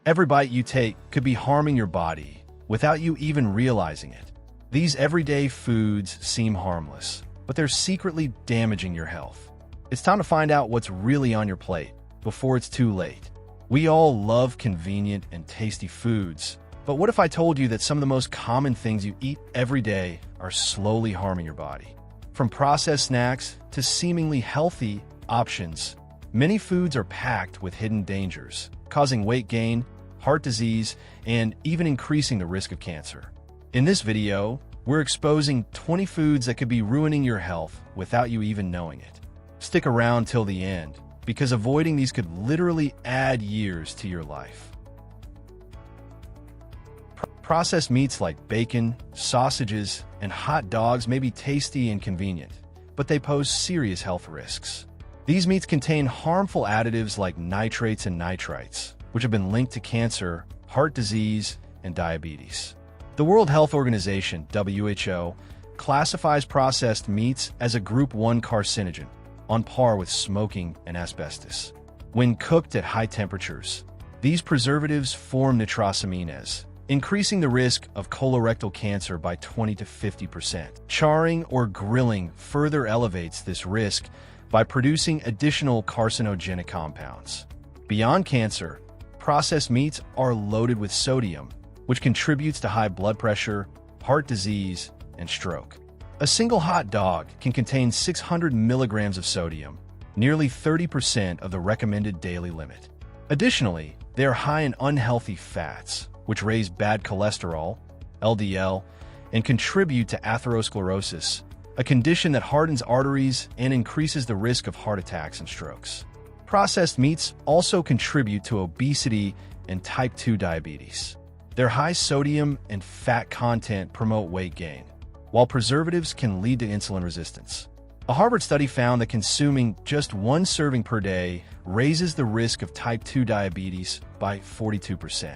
Every bite you take could be harming your body without you even realizing it. These everyday foods seem harmless, but they're secretly damaging your health. It's time to find out what's really on your plate before it's too late. We all love convenient and tasty foods, but what if I told you that some of the most common things you eat every day are slowly harming your body? From processed snacks to seemingly healthy options, many foods are packed with hidden dangers, causing weight gain, heart disease, and even increasing the risk of cancer. In this video, we're exposing 20 foods that could be ruining your health without you even knowing it. Stick around till the end, because avoiding these could literally add years to your life. Processed meats like bacon, sausages, and hot dogs may be tasty and convenient, but they pose serious health risks. These meats contain harmful additives like nitrates and nitrites, which have been linked to cancer, heart disease, and diabetes. The World Health Organization, WHO, classifies processed meats as a Group 1 carcinogen, on par with smoking and asbestos. When cooked at high temperatures, these preservatives form nitrosamines, increasing the risk of colorectal cancer by 20 to 50%. Charring or grilling further elevates this risk by producing additional carcinogenic compounds. Beyond cancer, processed meats are loaded with sodium, which contributes to high blood pressure, heart disease, and stroke. A single hot dog can contain 600 milligrams of sodium, nearly 30% of the recommended daily limit. Additionally, they are high in unhealthy fats, which raise bad cholesterol, LDL, and contribute to atherosclerosis, a condition that hardens arteries and increases the risk of heart attacks and strokes. Processed meats also contribute to obesity and type 2 diabetes. Their high sodium and fat content promote weight gain, while preservatives can lead to insulin resistance. A Harvard study found that consuming just one serving per day raises the risk of type 2 diabetes by 42%.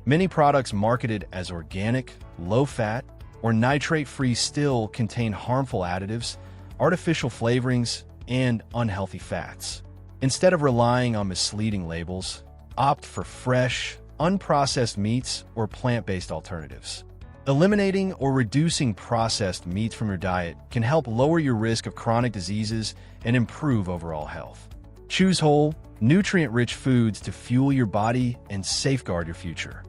Many products marketed as organic, low-fat, or nitrate-free still contain harmful additives, artificial flavorings, and unhealthy fats. Instead of relying on misleading labels, opt for fresh, unprocessed meats or plant-based alternatives. Eliminating or reducing processed meats from your diet can help lower your risk of chronic diseases and improve overall health. Choose whole, nutrient-rich foods to fuel your body and safeguard your future.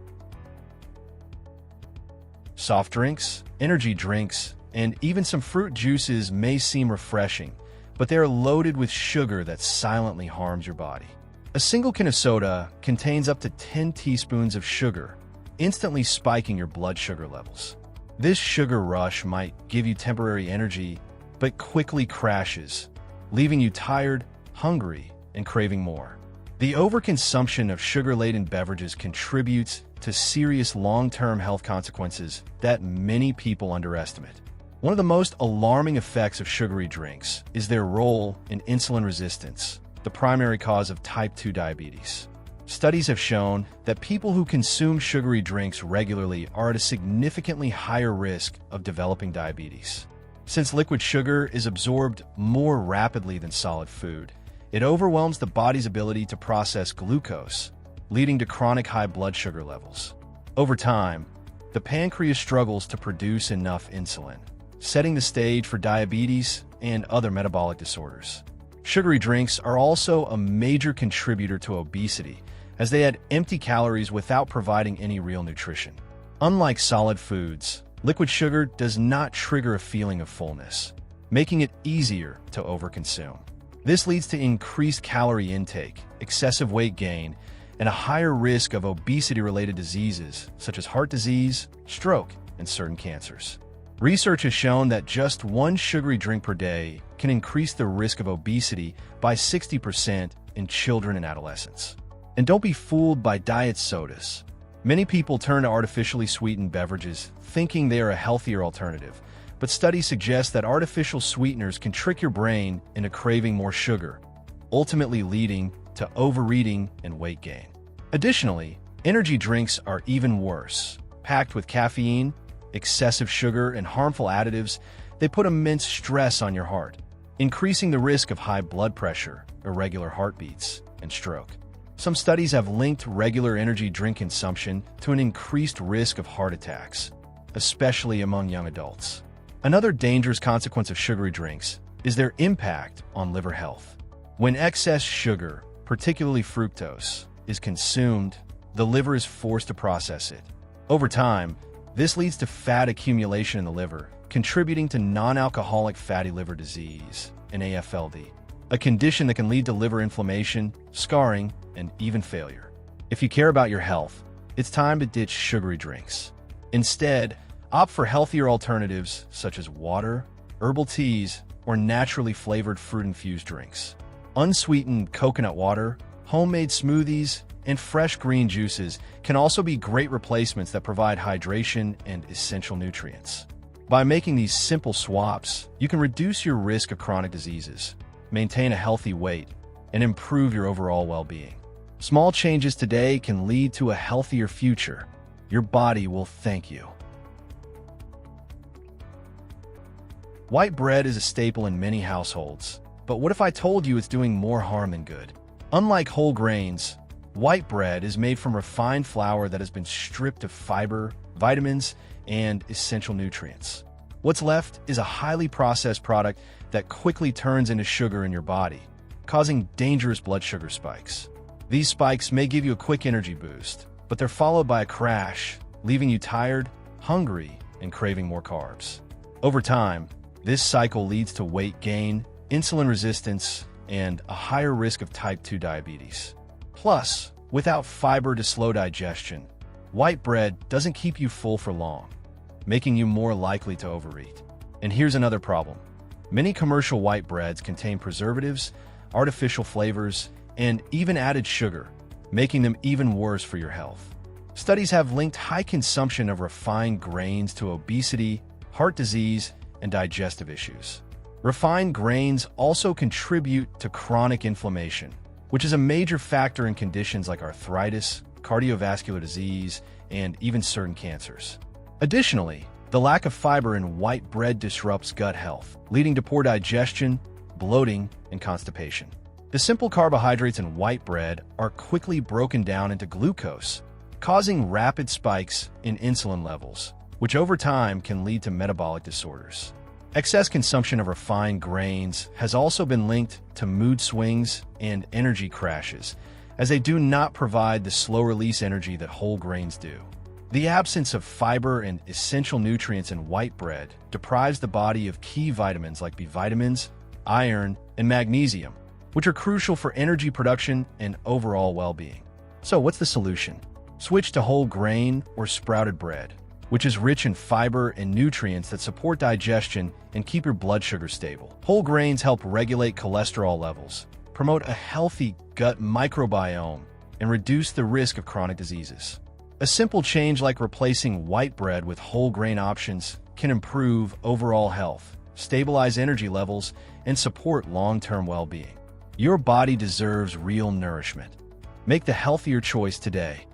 Soft drinks, energy drinks, and even some fruit juices may seem refreshing, but they are loaded with sugar that silently harms your body. A single can of soda contains up to 10 teaspoons of sugar, instantly spiking your blood sugar levels. This sugar rush might give you temporary energy, but quickly crashes, leaving you tired, hungry, and craving more. The overconsumption of sugar-laden beverages contributes to serious long-term health consequences that many people underestimate. One of the most alarming effects of sugary drinks is their role in insulin resistance, the primary cause of type 2 diabetes. Studies have shown that people who consume sugary drinks regularly are at a significantly higher risk of developing diabetes. Since liquid sugar is absorbed more rapidly than solid food, it overwhelms the body's ability to process glucose, leading to chronic high blood sugar levels. Over time, the pancreas struggles to produce enough insulin, setting the stage for diabetes and other metabolic disorders. Sugary drinks are also a major contributor to obesity, as they add empty calories without providing any real nutrition. Unlike solid foods, liquid sugar does not trigger a feeling of fullness, making it easier to overconsume. This leads to increased calorie intake, excessive weight gain, and a higher risk of obesity-related diseases such as heart disease, stroke, and certain cancers. Research has shown that just one sugary drink per day can increase the risk of obesity by 60% in children and adolescents. And don't be fooled by diet sodas. Many people turn to artificially sweetened beverages thinking they are a healthier alternative, but studies suggest that artificial sweeteners can trick your brain into craving more sugar, ultimately leading to overeating and weight gain. Additionally, energy drinks are even worse. Packed with caffeine, excessive sugar, and harmful additives, they put immense stress on your heart, increasing the risk of high blood pressure, irregular heartbeats, and stroke. Some studies have linked regular energy drink consumption to an increased risk of heart attacks, especially among young adults. Another dangerous consequence of sugary drinks is their impact on liver health. When excess sugar, particularly fructose, is consumed, the liver is forced to process it. Over time, this leads to fat accumulation in the liver, contributing to non-alcoholic fatty liver disease, NAFLD, a condition that can lead to liver inflammation, scarring, and even failure. If you care about your health, it's time to ditch sugary drinks. Instead, opt for healthier alternatives such as water, herbal teas, or naturally flavored fruit-infused drinks. Unsweetened coconut water, homemade smoothies, and fresh green juices can also be great replacements that provide hydration and essential nutrients. By making these simple swaps, you can reduce your risk of chronic diseases, maintain a healthy weight, and improve your overall well-being. Small changes today can lead to a healthier future. Your body will thank you. White bread is a staple in many households, but what if I told you it's doing more harm than good? Unlike whole grains, white bread is made from refined flour that has been stripped of fiber, vitamins, and essential nutrients. What's left is a highly processed product that quickly turns into sugar in your body, causing dangerous blood sugar spikes. These spikes may give you a quick energy boost, but they're followed by a crash, leaving you tired, hungry, and craving more carbs. Over time, this cycle leads to weight gain, insulin resistance, and a higher risk of type 2 diabetes. Plus, without fiber to slow digestion, white bread doesn't keep you full for long, making you more likely to overeat. And here's another problem. Many commercial white breads contain preservatives, artificial flavors, and even added sugar, making them even worse for your health. Studies have linked high consumption of refined grains to obesity, heart disease, and digestive issues. Refined grains also contribute to chronic inflammation, which is a major factor in conditions like arthritis, cardiovascular disease, and even certain cancers. Additionally, the lack of fiber in white bread disrupts gut health, leading to poor digestion, bloating, and constipation. The simple carbohydrates in white bread are quickly broken down into glucose, causing rapid spikes in insulin levels, which over time can lead to metabolic disorders. Excess consumption of refined grains has also been linked to mood swings and energy crashes, as they do not provide the slow-release energy that whole grains do. The absence of fiber and essential nutrients in white bread deprives the body of key vitamins like B vitamins, iron, and magnesium, which are crucial for energy production and overall well-being. So what's the solution? Switch to whole grain or sprouted bread, which is rich in fiber and nutrients that support digestion and keep your blood sugar stable. Whole grains help regulate cholesterol levels, promote a healthy gut microbiome, and reduce the risk of chronic diseases. A simple change like replacing white bread with whole grain options can improve overall health, stabilize energy levels, and support long-term well-being. Your body deserves real nourishment. Make the healthier choice today.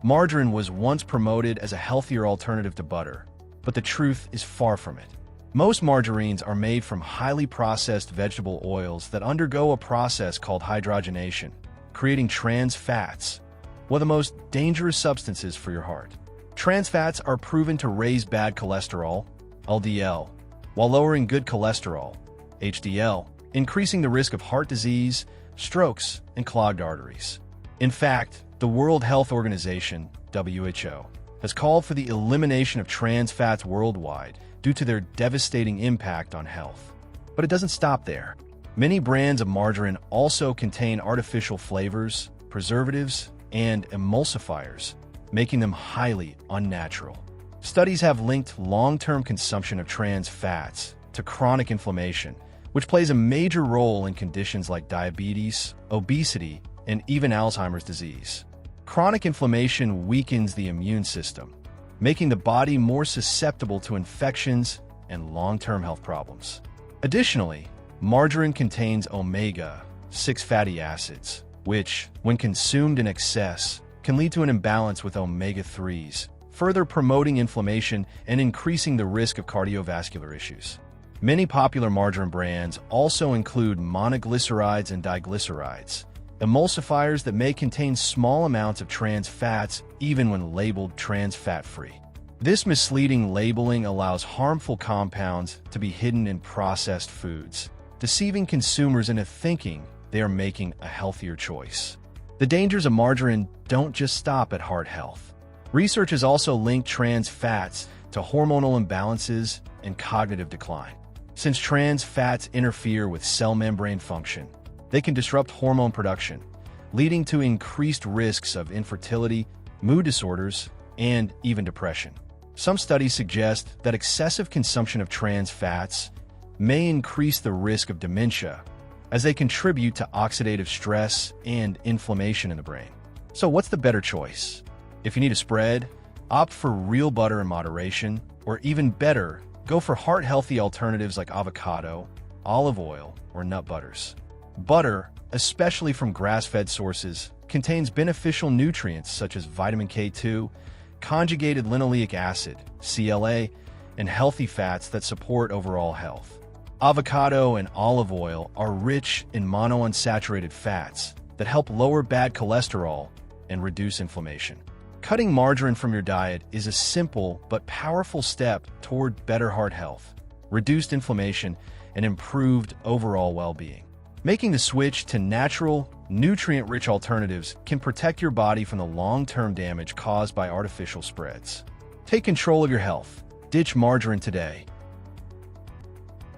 Margarine was once promoted as a healthier alternative to butter, but the truth is far from it. Most margarines are made from highly processed vegetable oils that undergo a process called hydrogenation, creating trans fats, one of the most dangerous substances for your heart. Trans fats are proven to raise bad cholesterol, LDL, while lowering good cholesterol, HDL, increasing the risk of heart disease, strokes, and clogged arteries. In fact, the World Health Organization, WHO, has called for the elimination of trans fats worldwide due to their devastating impact on health. But it doesn't stop there. Many brands of margarine also contain artificial flavors, preservatives, and emulsifiers, making them highly unnatural. Studies have linked long-term consumption of trans fats to chronic inflammation, which plays a major role in conditions like diabetes, obesity, and even Alzheimer's disease. Chronic inflammation weakens the immune system, making the body more susceptible to infections and long-term health problems. Additionally, margarine contains omega-6 fatty acids, which, when consumed in excess, can lead to an imbalance with omega-3s, further promoting inflammation and increasing the risk of cardiovascular issues. Many popular margarine brands also include monoglycerides and diglycerides, emulsifiers that may contain small amounts of trans fats even when labeled trans fat-free. This misleading labeling allows harmful compounds to be hidden in processed foods, deceiving consumers into thinking they are making a healthier choice. The dangers of margarine don't just stop at heart health. Research has also linked trans fats to hormonal imbalances and cognitive decline. Since trans fats interfere with cell membrane function, they can disrupt hormone production, leading to increased risks of infertility, mood disorders, and even depression. Some studies suggest that excessive consumption of trans fats may increase the risk of dementia, as they contribute to oxidative stress and inflammation in the brain. So what's the better choice? If you need a spread, opt for real butter in moderation, or even better, go for heart-healthy alternatives like avocado, olive oil, or nut butters. Butter, especially from grass-fed sources, contains beneficial nutrients such as vitamin K2, conjugated linoleic acid, CLA, and healthy fats that support overall health. Avocado and olive oil are rich in monounsaturated fats that help lower bad cholesterol and reduce inflammation. Cutting margarine from your diet is a simple but powerful step toward better heart health, reduced inflammation, and improved overall well-being. Making the switch to natural, nutrient-rich alternatives can protect your body from the long-term damage caused by artificial spreads. Take control of your health. Ditch margarine today.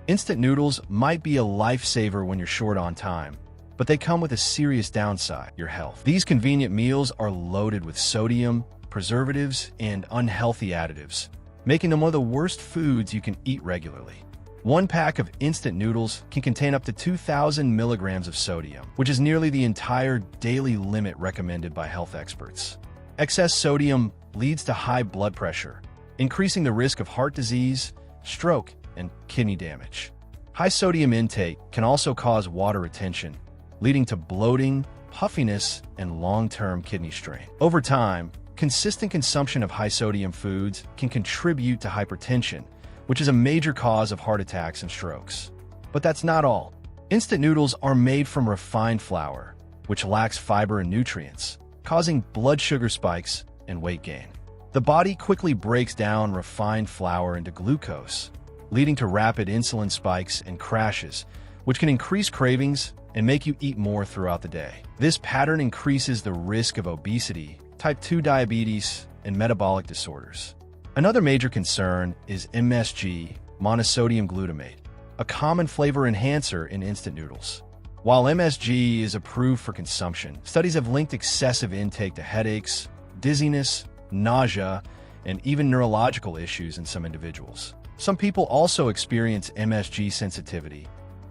Instant noodles might be a lifesaver when you're short on time, but they come with a serious downside: your health. These convenient meals are loaded with sodium, preservatives, and unhealthy additives, making them one of the worst foods you can eat regularly. One pack of instant noodles can contain up to 2,000 milligrams of sodium, which is nearly the entire daily limit recommended by health experts. Excess sodium leads to high blood pressure, increasing the risk of heart disease, stroke, and kidney damage. High sodium intake can also cause water retention, leading to bloating, puffiness, and long-term kidney strain. Over time, consistent consumption of high-sodium foods can contribute to hypertension, which is a major cause of heart attacks and strokes. But that's not all. Instant noodles are made from refined flour, which lacks fiber and nutrients, causing blood sugar spikes and weight gain. The body quickly breaks down refined flour into glucose, leading to rapid insulin spikes and crashes, which can increase cravings and make you eat more throughout the day. This pattern increases the risk of obesity, type 2 diabetes, and metabolic disorders. Another major concern is MSG, monosodium glutamate, a common flavor enhancer in instant noodles. While MSG is approved for consumption, studies have linked excessive intake to headaches, dizziness, nausea, and even neurological issues in some individuals. Some people also experience MSG sensitivity,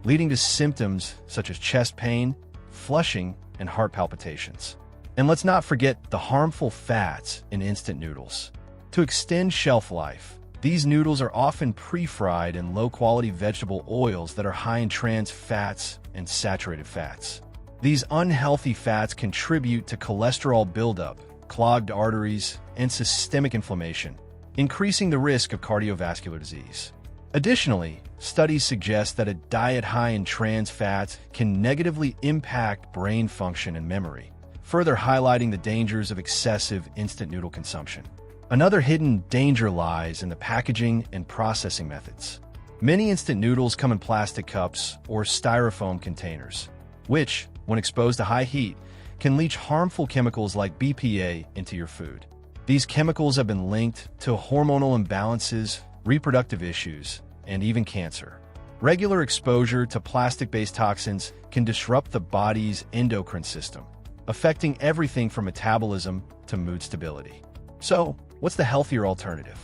leading to symptoms such as chest pain, flushing, and heart palpitations. And let's not forget the harmful fats in instant noodles. To extend shelf life, these noodles are often pre-fried in low-quality vegetable oils that are high in trans fats and saturated fats. These unhealthy fats contribute to cholesterol buildup, clogged arteries, and systemic inflammation, increasing the risk of cardiovascular disease. Additionally, studies suggest that a diet high in trans fats can negatively impact brain function and memory, further highlighting the dangers of excessive instant noodle consumption. Another hidden danger lies in the packaging and processing methods. Many instant noodles come in plastic cups or styrofoam containers, which, when exposed to high heat, can leach harmful chemicals like BPA into your food. These chemicals have been linked to hormonal imbalances, reproductive issues, and even cancer. Regular exposure to plastic-based toxins can disrupt the body's endocrine system, affecting everything from metabolism to mood stability. So, what's the healthier alternative?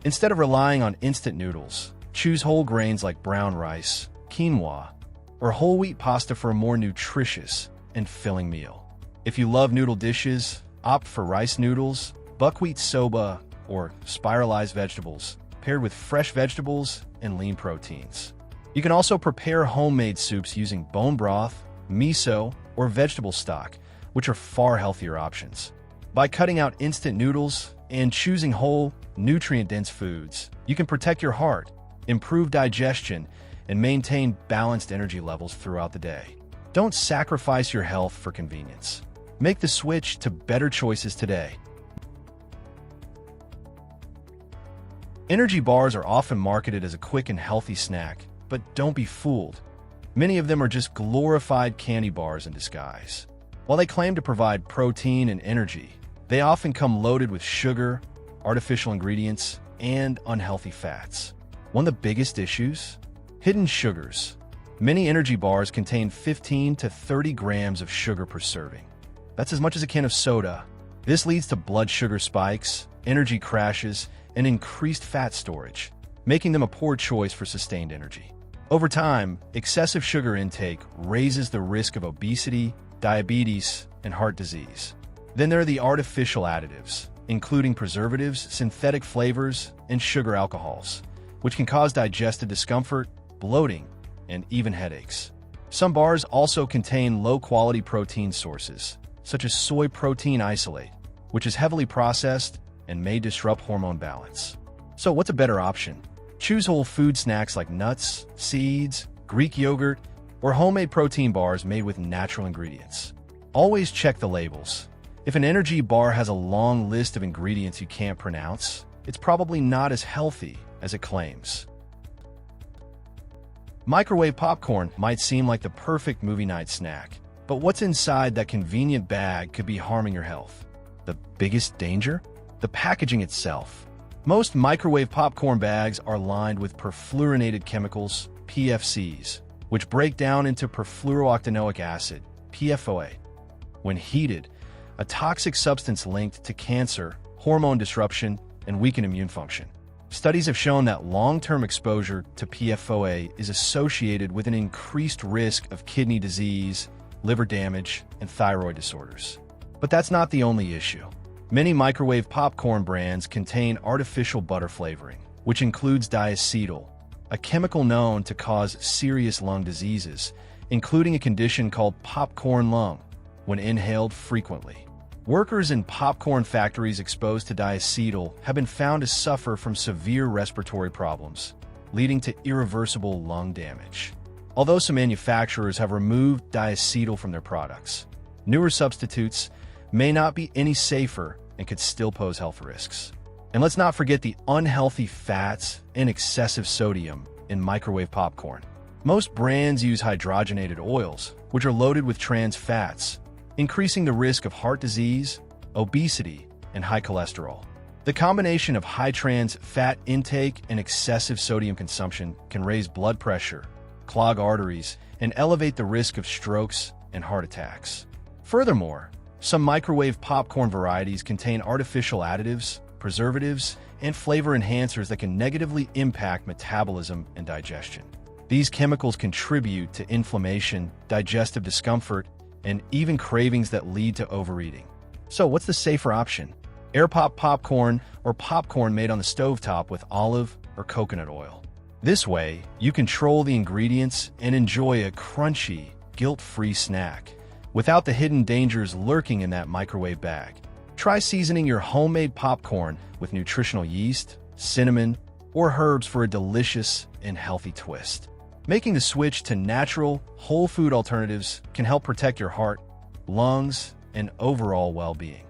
Instead of relying on instant noodles, choose whole grains like brown rice, quinoa, or whole wheat pasta for a more nutritious and filling meal. If you love noodle dishes, opt for rice noodles, buckwheat soba, or spiralized vegetables, paired with fresh vegetables and lean proteins. You can also prepare homemade soups using bone broth, miso, or vegetable stock, which are far healthier options. By cutting out instant noodles and choosing whole, nutrient-dense foods, you can protect your heart, improve digestion, and maintain balanced energy levels throughout the day. Don't sacrifice your health for convenience. Make the switch to better choices today. Energy bars are often marketed as a quick and healthy snack, but don't be fooled. Many of them are just glorified candy bars in disguise. While they claim to provide protein and energy, they often come loaded with sugar, artificial ingredients, and unhealthy fats. One of the biggest issues? Hidden sugars. Many energy bars contain 15 to 30 grams of sugar per serving. That's as much as a can of soda. This leads to blood sugar spikes, energy crashes, and increased fat storage, making them a poor choice for sustained energy. Over time, excessive sugar intake raises the risk of obesity, diabetes, and heart disease. Then there are the artificial additives, including preservatives, synthetic flavors, and sugar alcohols, which can cause digestive discomfort, bloating, and even headaches. Some bars also contain low-quality protein sources, such as soy protein isolate, which is heavily processed and may disrupt hormone balance. So what's a better option? Choose whole food snacks like nuts, seeds, Greek yogurt, or homemade protein bars made with natural ingredients. Always check the labels. If an energy bar has a long list of ingredients you can't pronounce, it's probably not as healthy as it claims. Microwave popcorn might seem like the perfect movie night snack, but what's inside that convenient bag could be harming your health. The biggest danger? The packaging itself. Most microwave popcorn bags are lined with perfluorinated chemicals, PFCs, which break down into perfluorooctanoic acid, PFOA. When heated, a toxic substance linked to cancer, hormone disruption, and weakened immune function. Studies have shown that long-term exposure to PFOA is associated with an increased risk of kidney disease, liver damage, and thyroid disorders. But that's not the only issue. Many microwave popcorn brands contain artificial butter flavoring, which includes diacetyl, a chemical known to cause serious lung diseases, including a condition called popcorn lung, when inhaled frequently. Workers in popcorn factories exposed to diacetyl have been found to suffer from severe respiratory problems, leading to irreversible lung damage. Although some manufacturers have removed diacetyl from their products, newer substitutes may not be any safer and could still pose health risks. And let's not forget the unhealthy fats and excessive sodium in microwave popcorn. Most brands use hydrogenated oils, which are loaded with trans fats, increasing the risk of heart disease, obesity, and high cholesterol. The combination of high trans fat intake and excessive sodium consumption can raise blood pressure, clog arteries, and elevate the risk of strokes and heart attacks. Furthermore, some microwave popcorn varieties contain artificial additives, preservatives, and flavor enhancers that can negatively impact metabolism and digestion. These chemicals contribute to inflammation, digestive discomfort, and even cravings that lead to overeating. So what's the safer option? Air pop popcorn or popcorn made on the stovetop with olive or coconut oil. This way, you control the ingredients and enjoy a crunchy, guilt-free snack without the hidden dangers lurking in that microwave bag. Try seasoning your homemade popcorn with nutritional yeast, cinnamon, or herbs for a delicious and healthy twist. Making the switch to natural, whole food alternatives can help protect your heart, lungs, and overall well-being.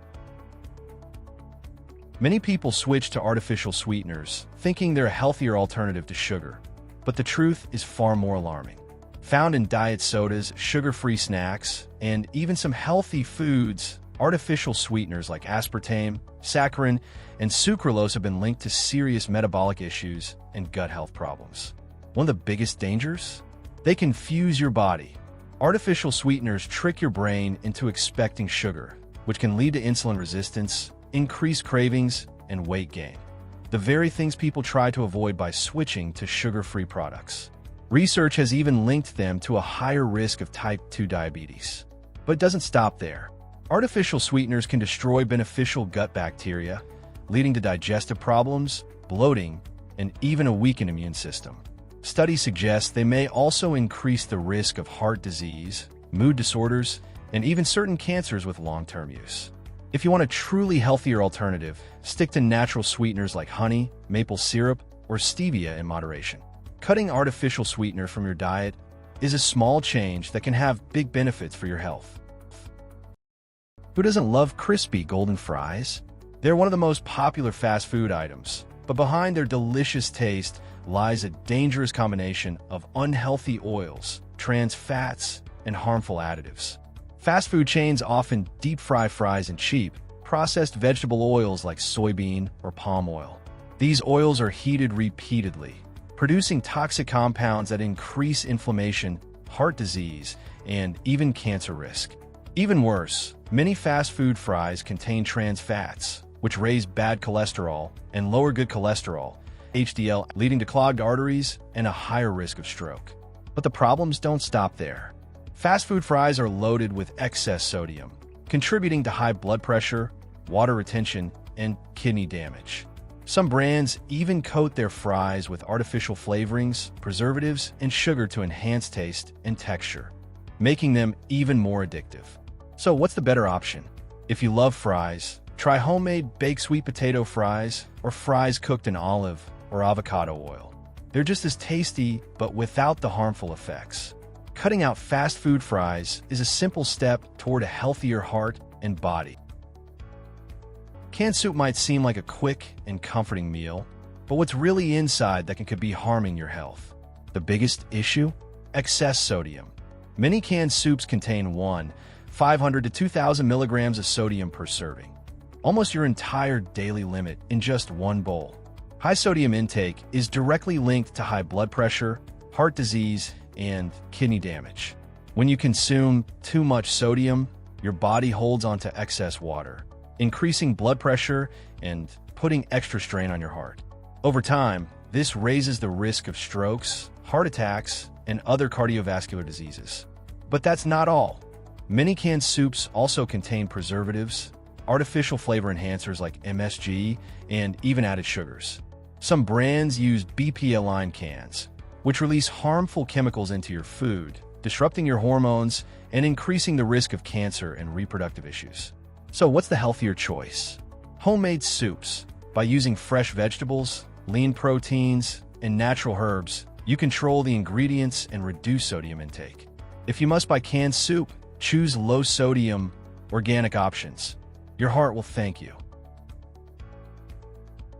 Many people switch to artificial sweeteners, thinking they're a healthier alternative to sugar. But the truth is far more alarming. Found in diet sodas, sugar-free snacks, and even some healthy foods, artificial sweeteners like aspartame, saccharin, and sucralose have been linked to serious metabolic issues and gut health problems. One of the biggest dangers? They confuse your body. Artificial sweeteners trick your brain into expecting sugar, which can lead to insulin resistance, increased cravings, and weight gain. The very things people try to avoid by switching to sugar-free products. Research has even linked them to a higher risk of type 2 diabetes. But it doesn't stop there. Artificial sweeteners can destroy beneficial gut bacteria, leading to digestive problems, bloating, and even a weakened immune system. Studies suggest they may also increase the risk of heart disease, mood disorders, and even certain cancers with long-term use. If you want a truly healthier alternative, stick to natural sweeteners like honey, maple syrup, or stevia in moderation. Cutting artificial sweetener from your diet is a small change that can have big benefits for your health. Who doesn't love crispy golden fries? They're one of the most popular fast food items, but behind their delicious taste lies a dangerous combination of unhealthy oils, trans fats, and harmful additives. Fast food chains often deep-fry fries in cheap, processed vegetable oils like soybean or palm oil. These oils are heated repeatedly, producing toxic compounds that increase inflammation, heart disease, and even cancer risk. Even worse, many fast food fries contain trans fats, which raise bad cholesterol and lower good cholesterol, HDL, leading to clogged arteries and a higher risk of stroke. But the problems don't stop there. Fast food fries are loaded with excess sodium, contributing to high blood pressure, water retention, and kidney damage. Some brands even coat their fries with artificial flavorings, preservatives, and sugar to enhance taste and texture, making them even more addictive. So what's the better option? If you love fries, try homemade baked sweet potato fries or fries cooked in olive or avocado oil. They're just as tasty, but without the harmful effects. Cutting out fast food fries is a simple step toward a healthier heart and body. Canned soup might seem like a quick and comforting meal, but what's really inside that could be harming your health? The biggest issue? Excess sodium. Many canned soups contain 500 to 2,000 milligrams of sodium per serving, almost your entire daily limit in just one bowl. High sodium intake is directly linked to high blood pressure, heart disease, and kidney damage. When you consume too much sodium, your body holds onto excess water, increasing blood pressure and putting extra strain on your heart. Over time, this raises the risk of strokes, heart attacks, and other cardiovascular diseases. But that's not all. Many canned soups also contain preservatives, artificial flavor enhancers like MSG, and even added sugars. Some brands use BPA-aligned cans, which release harmful chemicals into your food, disrupting your hormones and increasing the risk of cancer and reproductive issues. So what's the healthier choice? Homemade soups. By using fresh vegetables, lean proteins, and natural herbs, you control the ingredients and reduce sodium intake. If you must buy canned soup, choose low-sodium, organic options. Your heart will thank you.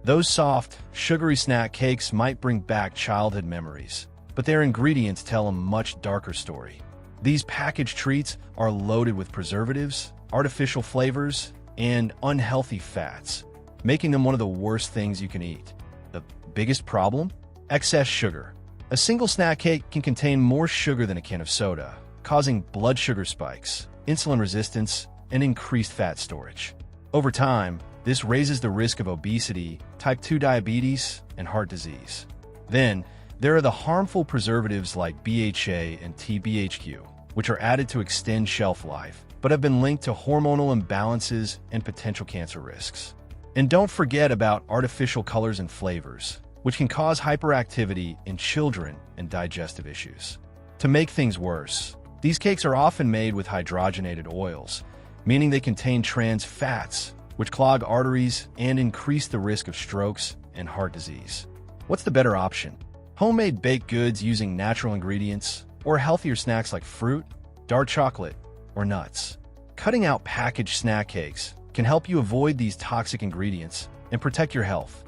Those soft, sugary snack cakes might bring back childhood memories, but their ingredients tell a much darker story. These packaged treats are loaded with preservatives, artificial flavors, and unhealthy fats, making them one of the worst things you can eat. The biggest problem? Excess sugar. A single snack cake can contain more sugar than a can of soda, causing blood sugar spikes, insulin resistance, and increased fat storage. Over time, this raises the risk of obesity, type 2 diabetes, and heart disease. Then, there are the harmful preservatives like BHA and TBHQ, which are added to extend shelf life, but have been linked to hormonal imbalances and potential cancer risks. And don't forget about artificial colors and flavors, which can cause hyperactivity in children and digestive issues. To make things worse, these cakes are often made with hydrogenated oils, meaning they contain trans fats, which clog arteries and increase the risk of strokes and heart disease. What's the better option? Homemade baked goods using natural ingredients, or healthier snacks like fruit, dark chocolate, or nuts. Cutting out packaged snack cakes can help you avoid these toxic ingredients and protect your health.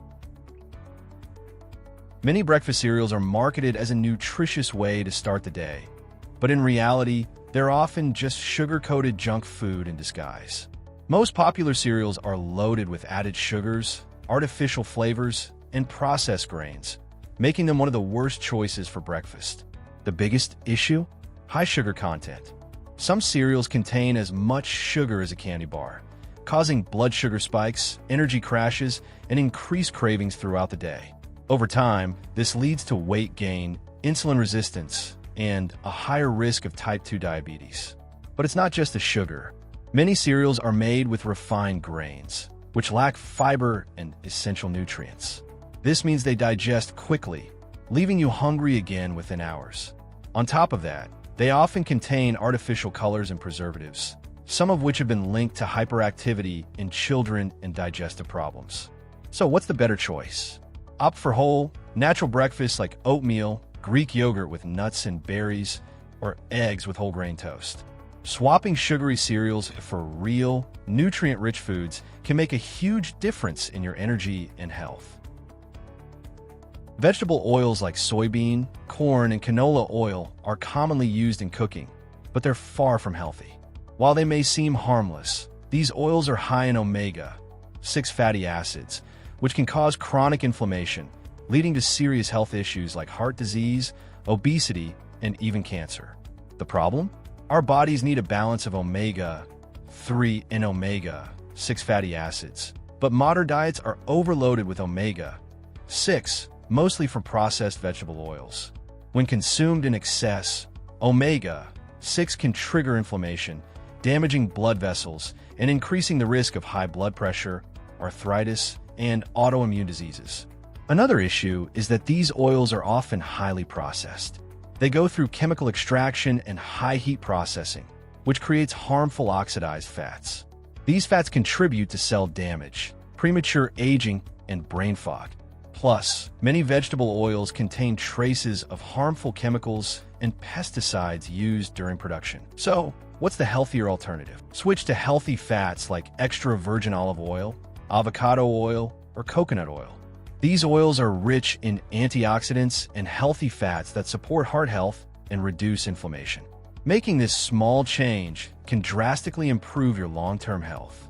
Many breakfast cereals are marketed as a nutritious way to start the day, but in reality, they're often just sugar-coated junk food in disguise. Most popular cereals are loaded with added sugars, artificial flavors, and processed grains, making them one of the worst choices for breakfast. The biggest issue? High sugar content. Some cereals contain as much sugar as a candy bar, causing blood sugar spikes, energy crashes, and increased cravings throughout the day. Over time, this leads to weight gain, insulin resistance, and a higher risk of type 2 diabetes. But it's not just the sugar. Many cereals are made with refined grains, which lack fiber and essential nutrients. This means they digest quickly, leaving you hungry again within hours. On top of that, they often contain artificial colors and preservatives, some of which have been linked to hyperactivity in children and digestive problems. So what's the better choice? Opt for whole, natural breakfasts like oatmeal, Greek yogurt with nuts and berries, or eggs with whole grain toast. Swapping sugary cereals for real, nutrient-rich foods can make a huge difference in your energy and health. Vegetable oils like soybean, corn, and canola oil are commonly used in cooking, but they're far from healthy. While they may seem harmless, these oils are high in omega-6 fatty acids, which can cause chronic inflammation, leading to serious health issues like heart disease, obesity, and even cancer. The problem? Our bodies need a balance of omega-3 and omega-6 fatty acids, but modern diets are overloaded with omega-6, mostly from processed vegetable oils. When consumed in excess, omega-6 can trigger inflammation, damaging blood vessels and increasing the risk of high blood pressure, arthritis, and autoimmune diseases. Another issue is that these oils are often highly processed. They go through chemical extraction and high heat processing, which creates harmful oxidized fats. These fats contribute to cell damage, premature aging, and brain fog. Plus, many vegetable oils contain traces of harmful chemicals and pesticides used during production. So, what's the healthier alternative? Switch to healthy fats like extra virgin olive oil, avocado oil, or coconut oil. These oils are rich in antioxidants and healthy fats that support heart health and reduce inflammation. Making this small change can drastically improve your long-term health.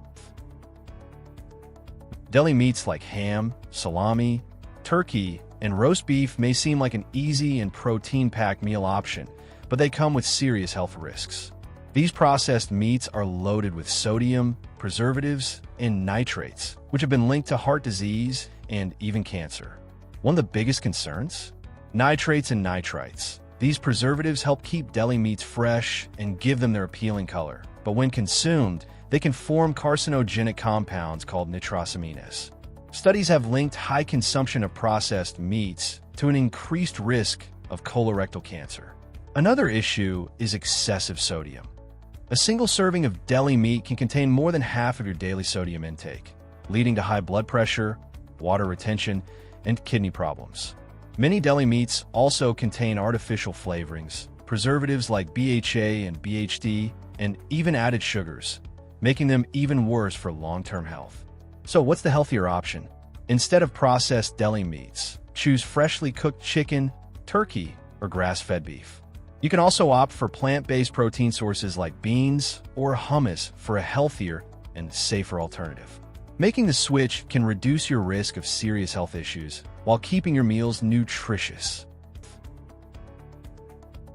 Deli meats like ham, salami, turkey, and roast beef may seem like an easy and protein-packed meal option, but they come with serious health risks. These processed meats are loaded with sodium, preservatives, and nitrates, which have been linked to heart disease and even cancer. One of the biggest concerns? Nitrates and nitrites. These preservatives help keep deli meats fresh and give them their appealing color, but when consumed, they can form carcinogenic compounds called nitrosamines. Studies have linked high consumption of processed meats to an increased risk of colorectal cancer. Another issue is excessive sodium. A single serving of deli meat can contain more than half of your daily sodium intake, leading to high blood pressure, water retention, and kidney problems. Many deli meats also contain artificial flavorings, preservatives like BHA and BHD, and even added sugars, making them even worse for long-term health. So what's the healthier option? Instead of processed deli meats, choose freshly cooked chicken, turkey, or grass-fed beef. You can also opt for plant-based protein sources like beans or hummus for a healthier and safer alternative. Making the switch can reduce your risk of serious health issues while keeping your meals nutritious.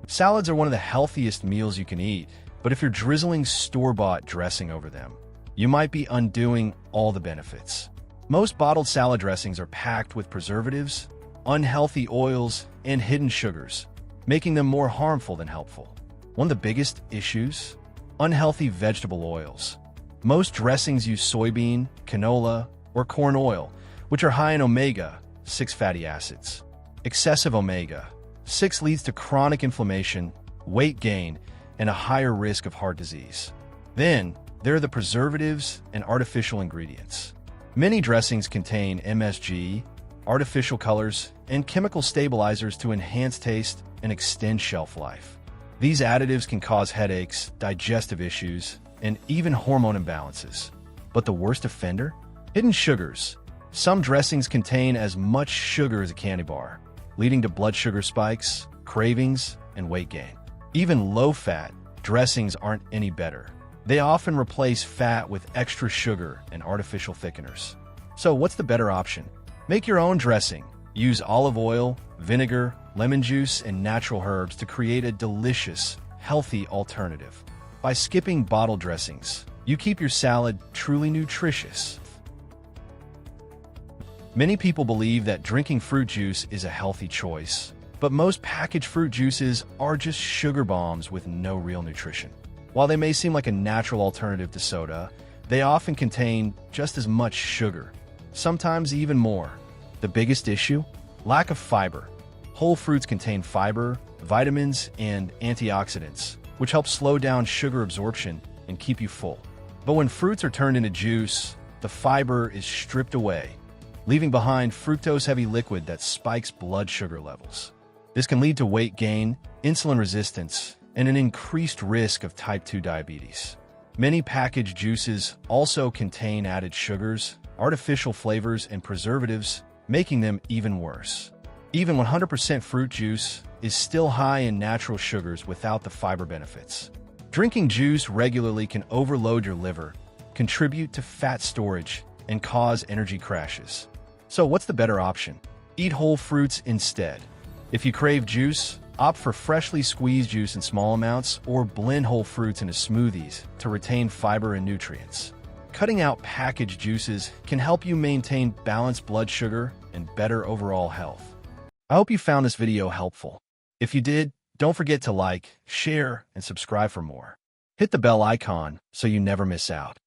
Salads are one of the healthiest meals you can eat, but if you're drizzling store-bought dressing over them, you might be undoing all the benefits. Most bottled salad dressings are packed with preservatives, unhealthy oils, and hidden sugars, making them more harmful than helpful. One of the biggest issues? Unhealthy vegetable oils. Most dressings use soybean, canola, or corn oil, which are high in omega-6 fatty acids. Excessive omega-6 leads to chronic inflammation, weight gain, and a higher risk of heart disease. Then, there are the preservatives and artificial ingredients. Many dressings contain MSG, artificial colors, and chemical stabilizers to enhance taste and extend shelf life. These additives can cause headaches, digestive issues, and even hormone imbalances. But the worst offender? Hidden sugars. Some dressings contain as much sugar as a candy bar, leading to blood sugar spikes, cravings, and weight gain. Even low-fat dressings aren't any better. They often replace fat with extra sugar and artificial thickeners. So what's the better option? Make your own dressing. Use olive oil, vinegar, lemon juice, and natural herbs to create a delicious, healthy alternative. By skipping bottled dressings, you keep your salad truly nutritious. Many people believe that drinking fruit juice is a healthy choice, but most packaged fruit juices are just sugar bombs with no real nutrition. While they may seem like a natural alternative to soda, they often contain just as much sugar, sometimes even more. The biggest issue? Lack of fiber. Whole fruits contain fiber, vitamins, and antioxidants, which help slow down sugar absorption and keep you full. But when fruits are turned into juice, the fiber is stripped away, leaving behind fructose-heavy liquid that spikes blood sugar levels. This can lead to weight gain, insulin resistance, and an increased risk of type 2 diabetes. Many packaged juices also contain added sugars, artificial flavors, and preservatives, making them even worse. Even 100% fruit juice is still high in natural sugars without the fiber benefits. Drinking juice regularly can overload your liver, contribute to fat storage, and cause energy crashes. So what's the better option? Eat whole fruits instead. If you crave juice, opt for freshly squeezed juice in small amounts or blend whole fruits into smoothies to retain fiber and nutrients. Cutting out packaged juices can help you maintain balanced blood sugar and better overall health. I hope you found this video helpful. If you did, don't forget to like, share, and subscribe for more. Hit the bell icon so you never miss out.